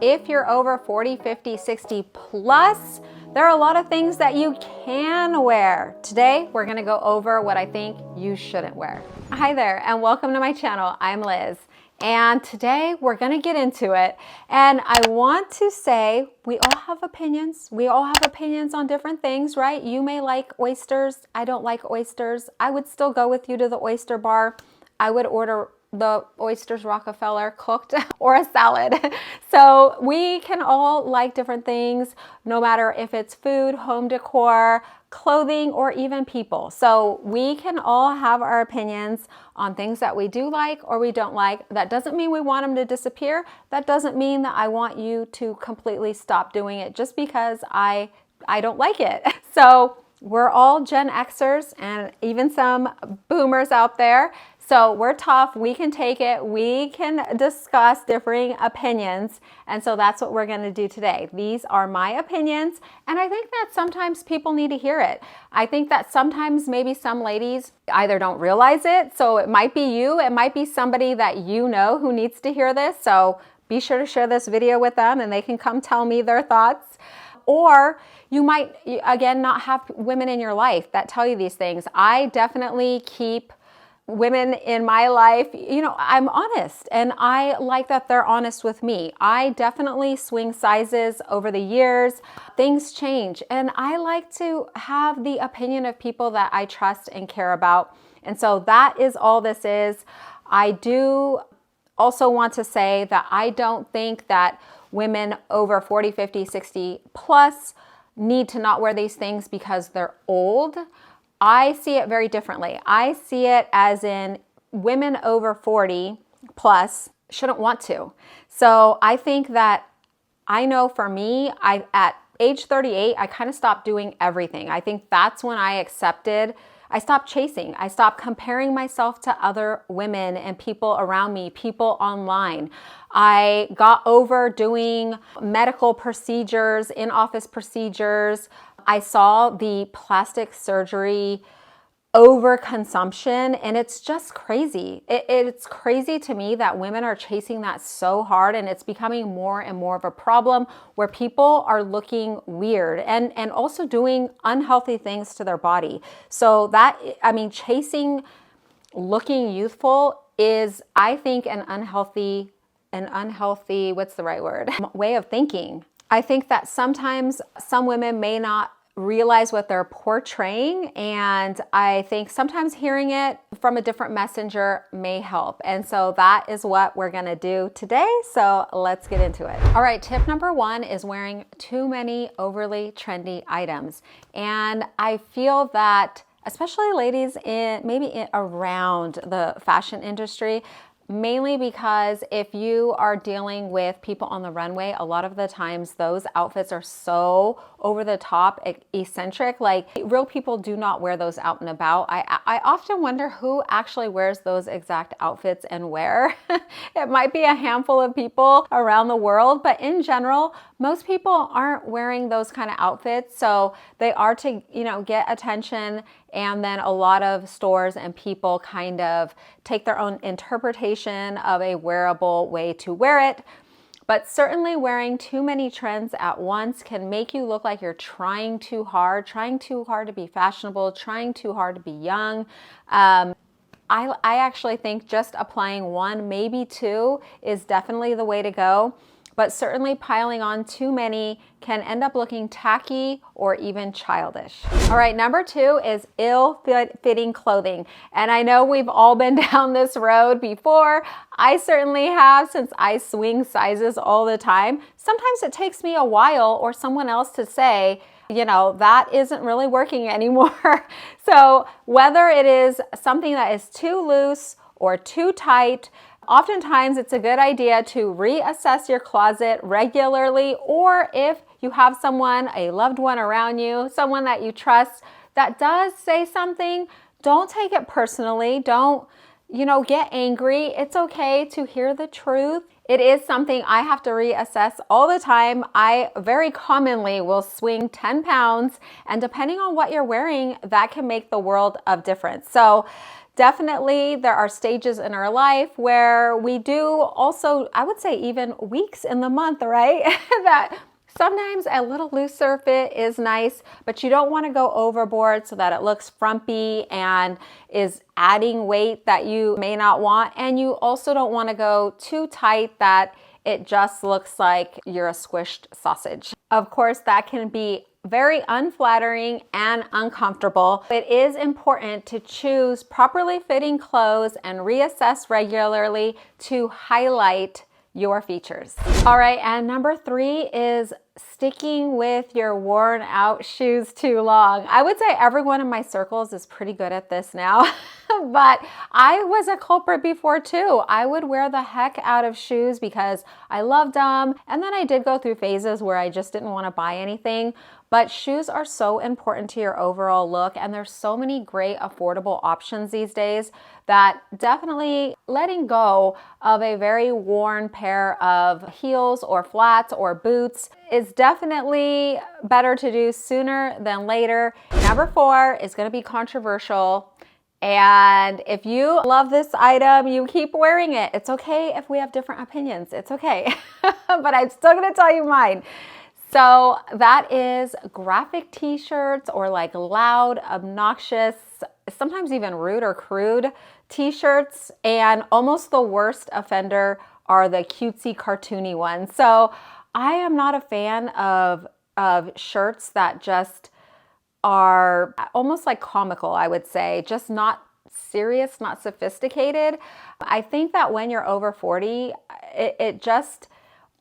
if you're over 40, 50, 60 plus, there are a lot of things that you can wear. Today, we're gonna go over what I think you shouldn't wear. Hi there, and welcome to my channel. I'm Liz. And today we're gonna get into it. And I want to say, we all have opinions. We all have opinions on different things, right? You may like oysters. I don't like oysters. I would still go with you to the oyster bar. I would order the oysters Rockefeller cooked or a salad. So we can all like different things, no matter if it's food, home decor, clothing, or even people. So we can all have our opinions on things that we do like or we don't like. That doesn't mean we want them to disappear. That doesn't mean that I want you to completely stop doing it just because I don't like it. So we're all Gen Xers and even some boomers out there. So we're tough, we can take it, we can discuss differing opinions, and so that's what we're gonna do today. These are my opinions, and I think that sometimes people need to hear it. I think that sometimes maybe some ladies either don't realize it, so it might be you, it might be somebody that you know who needs to hear this, so be sure to share this video with them and they can come tell me their thoughts. Or you might, again, not have women in your life that tell you these things. I definitely keep women in my life, you know, I'm honest and I like that they're honest with me. I definitely swing sizes over the years. Things change and I like to have the opinion of people that I trust and care about. And so that is all this is. I do also want to say that I don't think that women over 40, 50, 60 plus need to not wear these things because they're old. I see it very differently. I see it as in women over 40 plus shouldn't want to. So I think that I know for me, at age 38, I kind of stopped doing everything. I think that's when I stopped chasing. I stopped comparing myself to other women and people around me, people online. I got over doing medical procedures, in-office procedures. I saw the plastic surgery overconsumption and it's just crazy. It's crazy to me that women are chasing that so hard and it's becoming more and more of a problem where people are looking weird and also doing unhealthy things to their body. So that, I mean, chasing looking youthful is, I think, an unhealthy, what's the right word? Way of thinking. I think that sometimes some women may not realize what they're portraying, and I think sometimes hearing it from a different messenger may help. And so that is what we're gonna do today. So let's get into it. All right, tip number one is wearing too many overly trendy items. And I feel that especially ladies around the fashion industry, mainly because if you are dealing with people on the runway, a lot of the times those outfits are so over the top, eccentric. Like real people do not wear those out and about. I often wonder who actually wears those exact outfits and where. It might be a handful of people around the world, but in general, most people aren't wearing those kind of outfits. So they are to, you know, get attention. And then a lot of stores and people kind of take their own interpretation of a wearable way to wear it. But certainly wearing too many trends at once can make you look like you're trying too hard to be fashionable, trying too hard to be young. I actually think just applying one, maybe two is definitely the way to go. But certainly piling on too many can end up looking tacky or even childish. All right, number two is ill-fitting clothing. And I know we've all been down this road before. I certainly have, since I swing sizes all the time. Sometimes it takes me a while or someone else to say, you know, that isn't really working anymore. So whether it is something that is too loose or too tight, oftentimes it's a good idea to reassess your closet regularly, or if you have someone, a loved one around you, someone that you trust that does say something, don't take it personally. Don't, you know, get angry. It's okay to hear the truth. It is something I have to reassess all the time. I very commonly will swing 10 pounds, and depending on what you're wearing, that can make the world of difference. So Definitely, there are stages in our life where we do also, I would say even weeks in the month, right? That sometimes a little looser fit is nice, but you don't want to go overboard so that it looks frumpy and is adding weight that you may not want. And you also don't want to go too tight that it just looks like you're a squished sausage. Of course, that can be very unflattering and uncomfortable. It is important to choose properly fitting clothes and reassess regularly to highlight your features. All right, and number 3 is sticking with your worn out shoes too long. I would say everyone in my circles is pretty good at this now, but I was a culprit before too. I would wear the heck out of shoes because I loved them, and then I did go through phases where I just didn't want to buy anything. But shoes are so important to your overall look, and there's so many great affordable options these days that definitely letting go of a very worn pair of heels or flats or boots is definitely better to do sooner than later. Number 4 is going to be controversial. And if you love this item, you keep wearing it. It's okay if we have different opinions. It's okay. But I'm still going to tell you mine. So that is graphic t-shirts or like loud, obnoxious, sometimes even rude or crude t-shirts. And almost the worst offender are the cutesy, cartoony ones. So I am not a fan of shirts that just are almost like comical, I would say, just not serious, not sophisticated. I think that when you're over 40, it just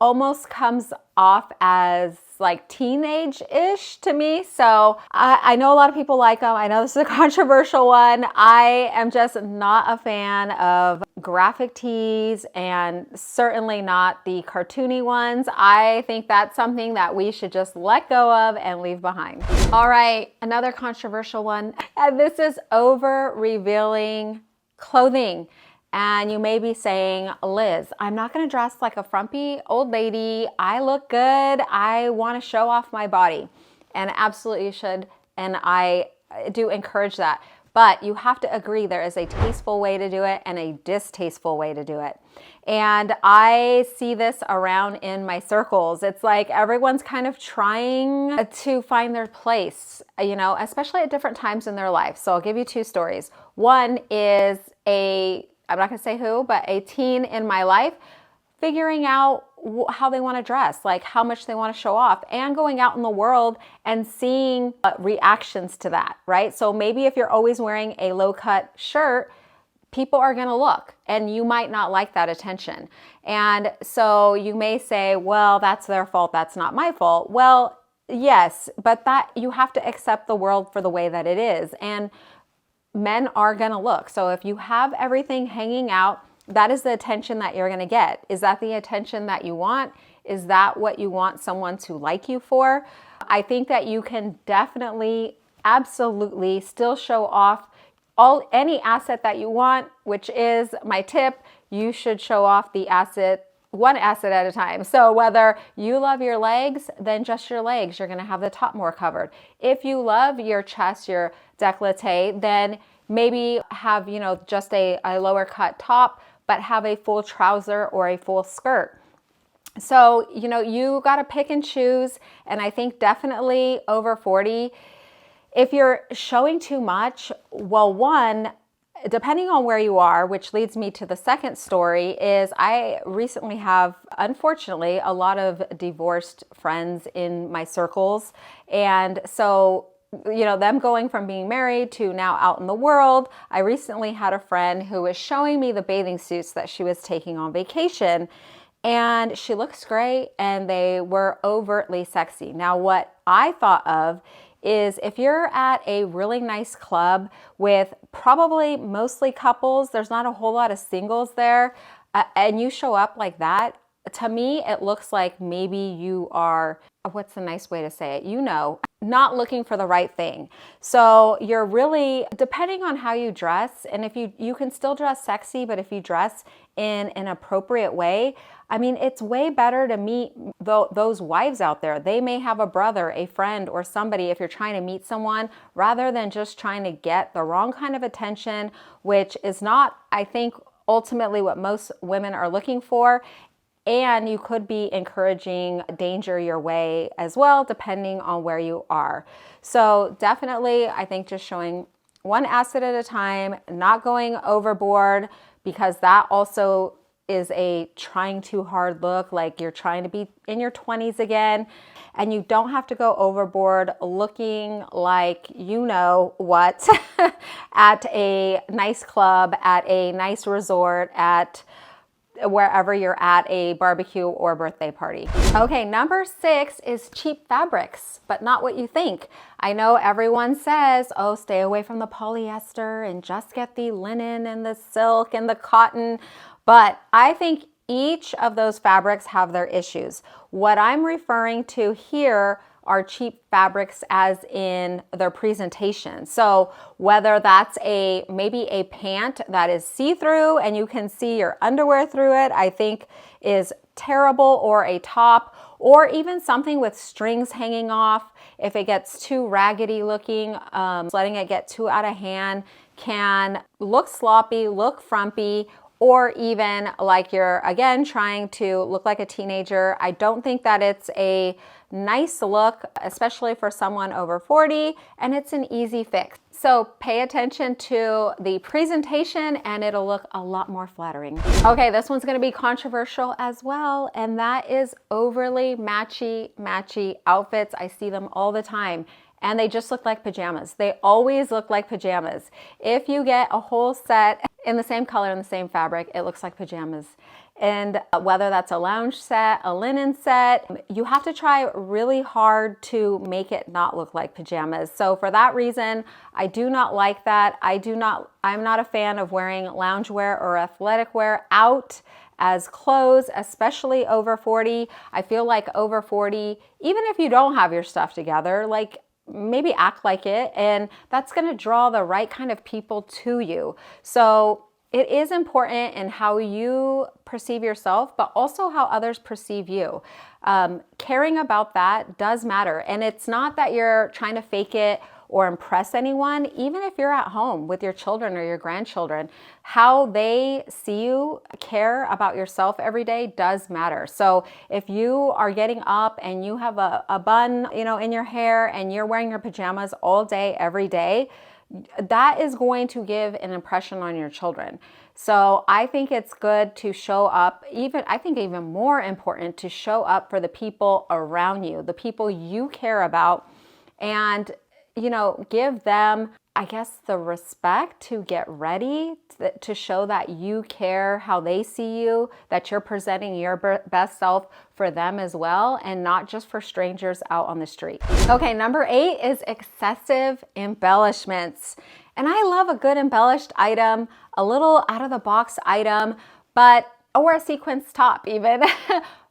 almost comes off as like teenage-ish to me. So I know a lot of people like them. I know this is a controversial one. I am just not a fan of graphic tees and certainly not the cartoony ones. I think that's something that we should just let go of and leave behind. All right, another controversial one. And this is over-revealing clothing. And you may be saying, Liz, I'm not going to dress like a frumpy old lady. I look good. I want to show off my body. And absolutely you should. And I do encourage that. But you have to agree there is a tasteful way to do it and a distasteful way to do it. And I see this around in my circles. It's like everyone's kind of trying to find their place, you know, especially at different times in their life. So I'll give you 2 stories. One is I'm not going to say who, but a teen in my life figuring out how they want to dress, like how much they want to show off, and going out in the world and seeing reactions to that, right? So maybe if you're always wearing a low-cut shirt, people are going to look and you might not like that attention. And so you may say, well, that's their fault. That's not my fault. Well, yes, but that you have to accept the world for the way that it is. And men are going to look. So if you have everything hanging out, that is the attention that you're going to get. Is that the attention that you want? Is that what you want someone to like you for? I think that you can definitely, absolutely still show off any asset that you want, which is my tip. You should show off the asset, one asset at a time. So whether you love your legs, then just your legs. You're going to have the top more covered. If you love your chest, your décolleté, then maybe have, you know, just a lower cut top, but have a full trouser or a full skirt. So, you know, you got to pick and choose. And I think definitely over 40, if you're showing too much, well, one, depending on where you are, which leads me to the second story, is I recently have, unfortunately, a lot of divorced friends in my circles. And so, you know, them going from being married to now out in the world. I recently had a friend who was showing me the bathing suits that she was taking on vacation, and she looks great and they were overtly sexy. Now, what I thought of is if you're at a really nice club with probably mostly couples, there's not a whole lot of singles there, and you show up like that, to me, it looks like maybe you are, what's the nice way to say it? You know, not looking for the right thing. So you're really, depending on how you dress, and if you can still dress sexy, but if you dress in an appropriate way, I mean, it's way better to meet those wives out there. They may have a brother, a friend, or somebody if you're trying to meet someone, rather than just trying to get the wrong kind of attention, which is not, I think, ultimately what most women are looking for. And you could be encouraging danger your way as well, depending on where you are. So definitely, I think just showing one asset at a time, not going overboard, because that also is a trying too hard look, like you're trying to be in your 20s again. And you don't have to go overboard looking like you know what at a nice club, at a nice resort, at wherever you're at, a barbecue or birthday party. Okay, number 6 is cheap fabrics, but not what you think. I know everyone says, oh, stay away from the polyester and just get the linen and the silk and the cotton, but I think each of those fabrics have their issues. What I'm referring to here are cheap fabrics as in their presentation. So whether that's maybe a pant that is see-through and you can see your underwear through it, I think is terrible, or a top, or even something with strings hanging off. If it gets too raggedy looking, letting it get too out of hand can look sloppy, look frumpy, or even like you're, again, trying to look like a teenager. I don't think that it's a nice look, especially for someone over 40, and it's an easy fix. So pay attention to the presentation and it'll look a lot more flattering. Okay, this one's gonna be controversial as well, and that is overly matchy outfits. I see them all the time. And they just look like pajamas. They always look like pajamas. If you get a whole set in the same color and the same fabric, it looks like pajamas. And whether that's a lounge set, a linen set, you have to try really hard to make it not look like pajamas. So for that reason, I do not like that. I'm not a fan of wearing loungewear or athletic wear out as clothes, especially over 40. I feel like over 40, even if you don't have your stuff together, like maybe act like it, and that's going to draw the right kind of people to you. So it is important in how you perceive yourself, but also how others perceive you. Caring about that does matter. And it's not that you're trying to fake it or impress anyone. Even if you're at home with your children or your grandchildren, how they see you care about yourself every day does matter. So if you are getting up and you have a bun, in your hair, and you're wearing your pajamas all day, every day, that is going to give an impression on your children. So I think it's good to show up, even more important, to show up for the people around you, the people you care about, and give them, I guess, the respect to get ready, to show that you care how they see you, that you're presenting your best self for them as well, and not just for strangers out on the street. Okay, number 8 is excessive embellishments. And I love a good embellished item, a little out of the box item, or a sequence top even.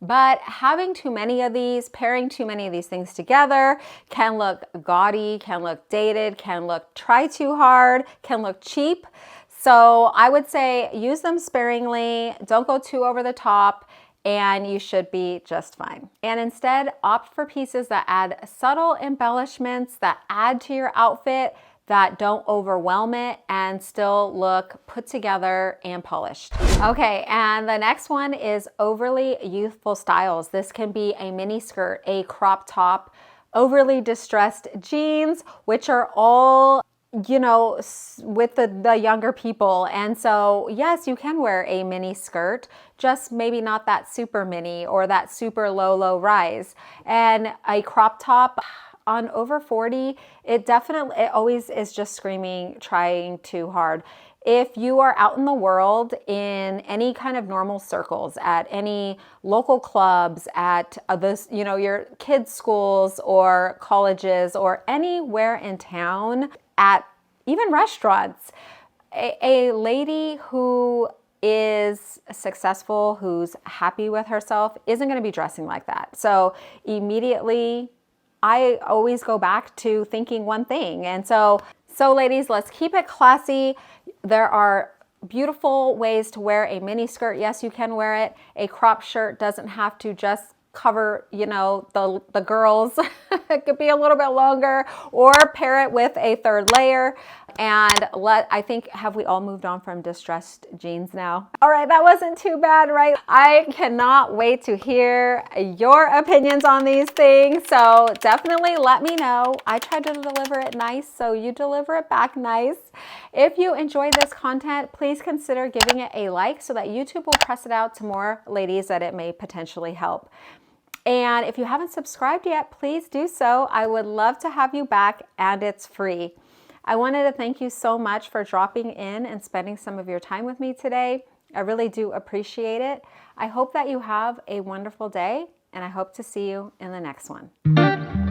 But having too many of these, pairing too many of these things together can look gaudy, can look dated, can look try too hard, can look cheap. So I would say use them sparingly, don't go too over the top, and you should be just fine. And instead, opt for pieces that add subtle embellishments, that add to your outfit, that don't overwhelm it, and still look put together and polished. Okay, and the next one is overly youthful styles. This can be a mini skirt, a crop top, overly distressed jeans, which are all with the younger people. And so yes, you can wear a mini skirt, just maybe not that super mini or that super low rise. And a crop top on over 40, it always is just screaming, trying too hard. If you are out in the world in any kind of normal circles, at any local clubs, at your kids' schools or colleges, or anywhere in town, at even restaurants, a lady who is successful, who's happy with herself, isn't going to be dressing like that. So immediately, I always go back to thinking one thing. And so ladies, let's keep it classy. There are beautiful ways to wear a mini skirt. Yes, you can wear it. A crop shirt doesn't have to just cover, you know, the girls. It could be a little bit longer, or pair it with a third layer. And I think, have we all moved on from distressed jeans now? All right, that wasn't too bad, right? I cannot wait to hear your opinions on these things. So definitely let me know. I try to deliver it nice, so you deliver it back nice. If you enjoyed this content, please consider giving it a like so that YouTube will press it out to more ladies that it may potentially help. And if you haven't subscribed yet, please do so. I would love to have you back, and it's free. I wanted to thank you so much for dropping in and spending some of your time with me today. I really do appreciate it. I hope that you have a wonderful day, and I hope to see you in the next one.